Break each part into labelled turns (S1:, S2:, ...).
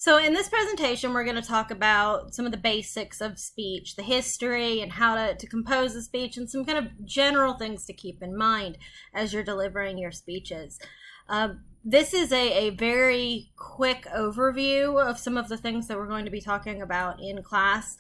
S1: So in this presentation, we're going to talk about some of the basics of speech, the history and how to compose a speech, and some kind of general things to keep in mind as you're delivering your speeches. This is a very quick overview of some of the things that we're going to be talking about in class.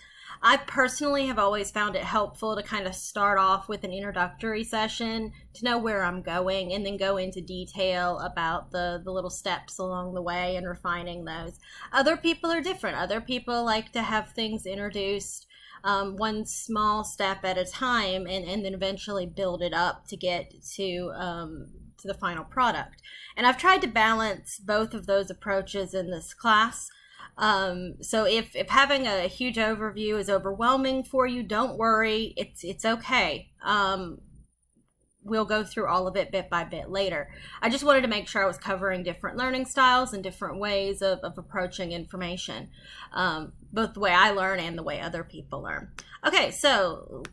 S1: I personally have always found it helpful to kind of start off with an introductory session to know where I'm going and then go into detail about the little steps along the way and refining those. Other people are different. Other people like to have things introduced one small step at a time and then eventually build it up to get to the final product. And I've tried to balance both of those approaches in this class. So if having a huge overview is overwhelming for you, don't worry. It's okay. We'll go through all of it bit by bit later. I just wanted to make sure I was covering different learning styles and different ways of approaching information, both the way I learn and the way other people learn. Okay, so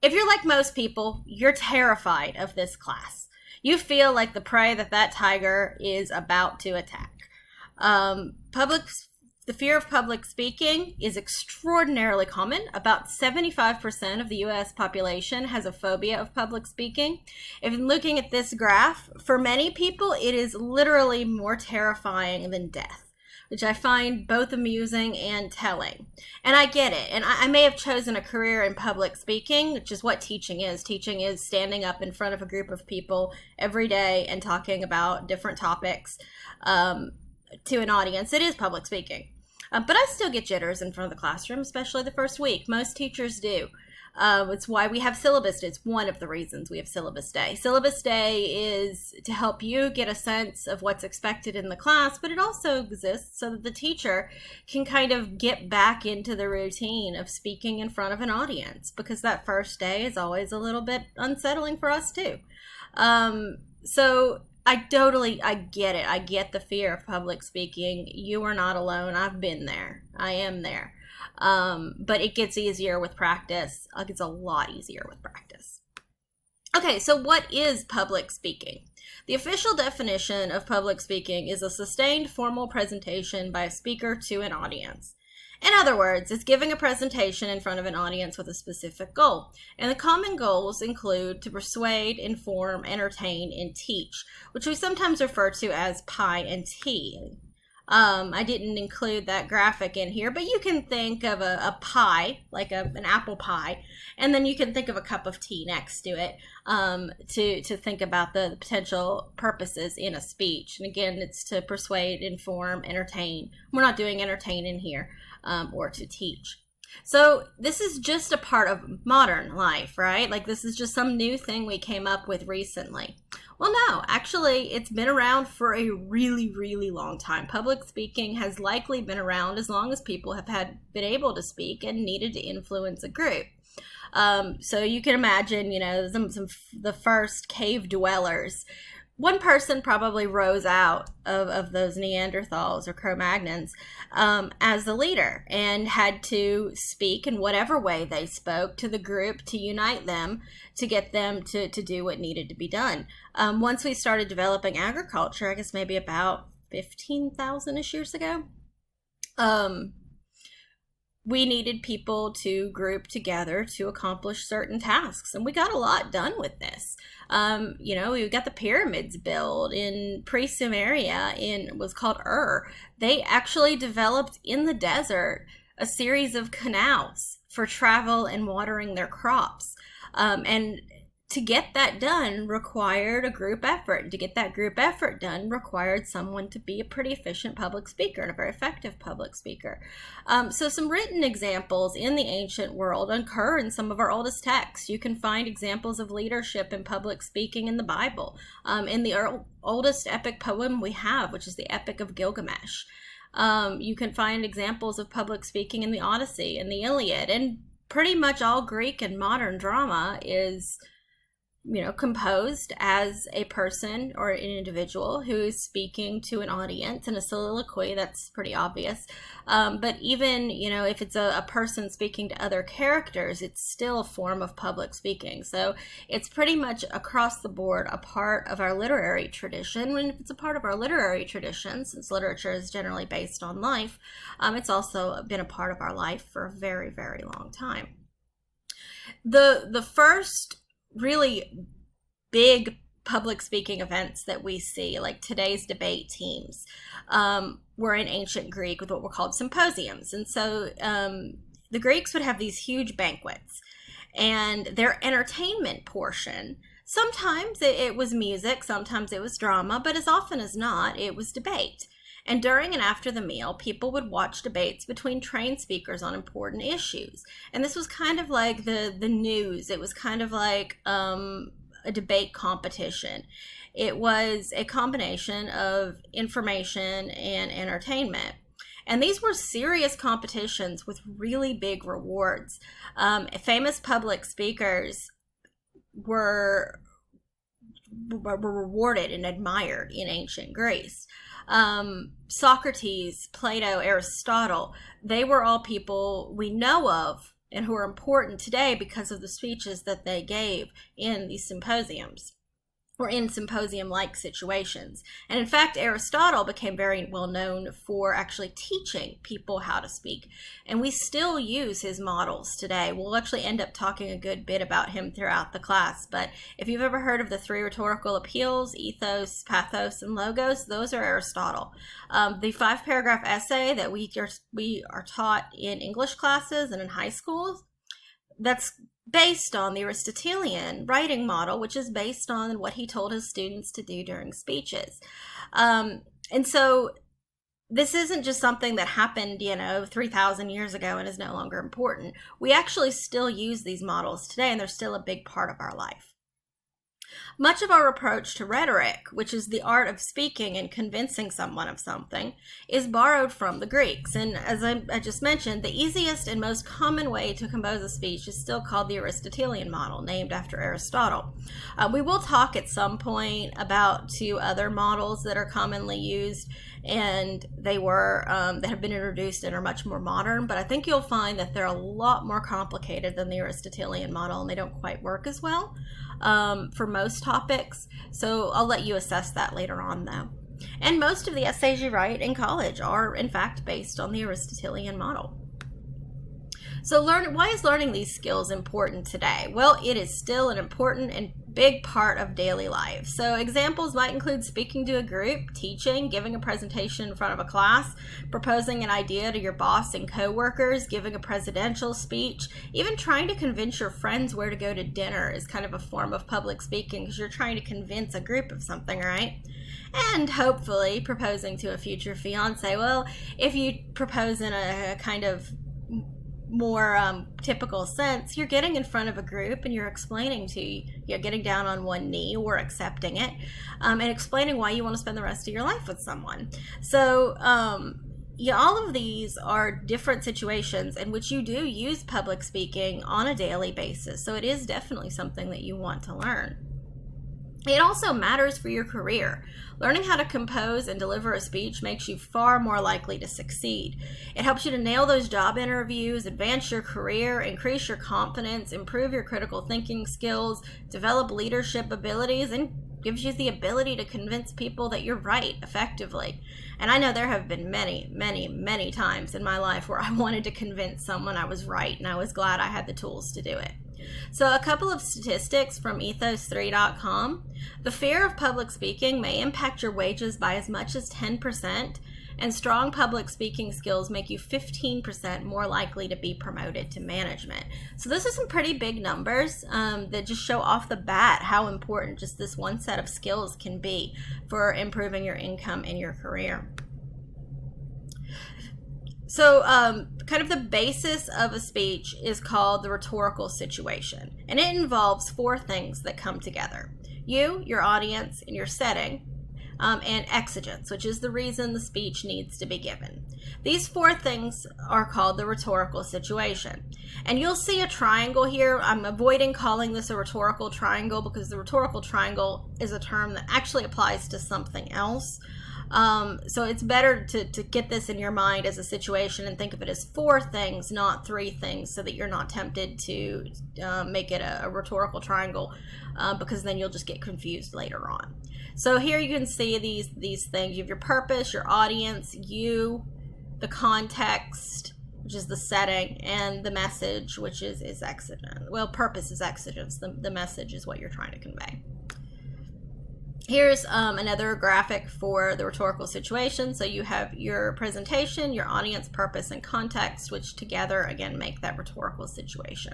S1: if you're like most people, you're terrified of this class. You feel like the prey that tiger is about to attack. The fear of public speaking is extraordinarily common. About 75% of the U.S. population has a phobia of public speaking. If you're looking at this graph, for many people, it is literally more terrifying than death, which I find both amusing and telling. And I get it. And I may have chosen a career in public speaking, which is what teaching is. Teaching is standing up in front of a group of people every day and talking about different topics to an audience. It is public speaking. But I still get jitters in front of the classroom, especially the first week. Most teachers do. It's why we have syllabus day. It's one of the reasons we have syllabus day. Syllabus day is to help you get a sense of what's expected in the class, but it also exists so that the teacher can kind of get back into the routine of speaking in front of an audience, because that first day is always a little bit unsettling for us too. So I get it. I get the fear of public speaking. You are not alone. I've been there. I am there. But it gets easier with practice. It gets a lot easier with practice. Okay, so what is public speaking? The official definition of public speaking is a sustained formal presentation by a speaker to an audience. In other words, it's giving a presentation in front of an audience with a specific goal. And the common goals include to persuade, inform, entertain, and teach, which we sometimes refer to as pie and tea. I didn't include that graphic in here, but you can think of a pie, like an apple pie, and then you can think of a cup of tea next to it to think about the potential purposes in a speech. And again, it's to persuade, inform, entertain. We're not doing entertain in here. Or to teach. So this is just a part of modern life, right? Like this is just some new thing we came up with recently. Well, no, actually it's been around for a really, really long time. Public speaking has likely been around as long as people have been able to speak and needed to influence a group. So you can imagine, the first cave dwellers. One person probably rose out of those Neanderthals or Cro-Magnons as the leader and had to speak in whatever way they spoke to the group to unite them, to get them to do what needed to be done. Once we started developing agriculture, I guess maybe about 15,000-ish years ago, we needed people to group together to accomplish certain tasks. And we got a lot done with this. We got the pyramids built in pre-Sumeria was called Ur. They actually developed in the desert a series of canals for travel and watering their crops. And to get that done required a group effort. And to get that group effort done required someone to be a pretty efficient public speaker and a very effective public speaker. So some written examples in the ancient world occur in some of our oldest texts. You can find examples of leadership and public speaking in the Bible. In the oldest epic poem we have, which is the Epic of Gilgamesh. You can find examples of public speaking in the Odyssey and the Iliad. And pretty much all Greek and modern drama is composed as a person or an individual who is speaking to an audience in a soliloquy. That's pretty obvious. But even, if it's a person speaking to other characters, it's still a form of public speaking. So it's pretty much across the board a part of our literary tradition. And if it's a part of our literary tradition, since literature is generally based on life, it's also been a part of our life for a very, very long time. The first really big public speaking events that we see, like today's debate teams, were in ancient Greek with what were called symposiums. And so the Greeks would have these huge banquets, and their entertainment portion, sometimes it was music, sometimes it was drama, but as often as not, it was debate. And during and after the meal, people would watch debates between trained speakers on important issues. And this was kind of like the news. It was kind of like a debate competition. It was a combination of information and entertainment. And these were serious competitions with really big rewards. Famous public speakers were rewarded and admired in ancient Greece. Socrates, Plato, Aristotle, they were all people we know of and who are important today because of the speeches that they gave in these symposiums or in symposium-like situations. And in fact, Aristotle became very well known for actually teaching people how to speak. And we still use his models today. We'll actually end up talking a good bit about him throughout the class. But if you've ever heard of the three rhetorical appeals, ethos, pathos, and logos, those are Aristotle. The 5-paragraph essay that we are taught in English classes and in high schools, that's based on the Aristotelian writing model, which is based on what he told his students to do during speeches. And so this isn't just something that happened, 3,000 years ago and is no longer important. We actually still use these models today, and they're still a big part of our life. Much of our approach to rhetoric, which is the art of speaking and convincing someone of something, is borrowed from the Greeks. And as I just mentioned, the easiest and most common way to compose a speech is still called the Aristotelian model, named after Aristotle. We will talk at some point about 2 other models that are commonly used, and they were that have been introduced and are much more modern, but I think you'll find that they're a lot more complicated than the Aristotelian model, and they don't quite work as well for most topics. So I'll let you assess that later on, though. And most of the essays you write in college are, in fact, based on the Aristotelian model. So why is learning these skills important today? Well, it is still an important and big part of daily life. So examples might include speaking to a group, teaching, giving a presentation in front of a class, proposing an idea to your boss and coworkers, giving a presidential speech, even trying to convince your friends where to go to dinner is kind of a form of public speaking because you're trying to convince a group of something, right? And hopefully proposing to a future fiance. Well, if you propose in a kind of more typical sense, you're getting in front of a group and you're explaining you're getting down on one knee or accepting it, and explaining why you want to spend the rest of your life with someone. So all of these are different situations in which you do use public speaking on a daily basis. So it is definitely something that you want to learn. It also matters for your career. Learning how to compose and deliver a speech makes you far more likely to succeed. It helps you to nail those job interviews, advance your career, increase your confidence, improve your critical thinking skills, develop leadership abilities, and gives you the ability to convince people that you're right effectively. And I know there have been many, many, many times in my life where I wanted to convince someone I was right, and I was glad I had the tools to do it. So a couple of statistics from ethos3.com. The fear of public speaking may impact your wages by as much as 10%, and strong public speaking skills make you 15% more likely to be promoted to management. So this is some pretty big numbers that just show off the bat how important just this one set of skills can be for improving your income and your career. So kind of the basis of a speech is called the rhetorical situation, and it involves 4 things that come together. You, your audience, and your setting and exigence, which is the reason the speech needs to be given. These 4 things are called the rhetorical situation. And you'll see a triangle here. I'm avoiding calling this a rhetorical triangle because the rhetorical triangle is a term that actually applies to something else. So it's better to get this in your mind as a situation and think of it as 4 things, not 3 things, so that you're not tempted to make it a rhetorical triangle, because then you'll just get confused later on. So here you can see these things. You have your purpose, your audience, you, the context, which is the setting, and the message, which is exigent. Well, purpose is exigence. The message is what you're trying to convey. Here's another graphic for the rhetorical situation. So you have your presentation, your audience, purpose, and context, which together, again, make that rhetorical situation.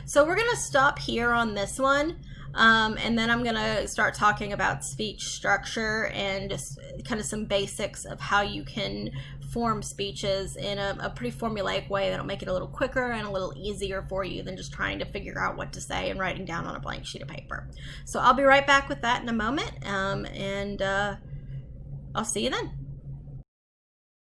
S1: So we're going to stop here on this one, and then I'm going to start talking about speech structure and just kind of some basics of how you can form speeches in a pretty formulaic way that'll make it a little quicker and a little easier for you than just trying to figure out what to say and writing down on a blank sheet of paper. So I'll be right back with that in a moment, and I'll see you then.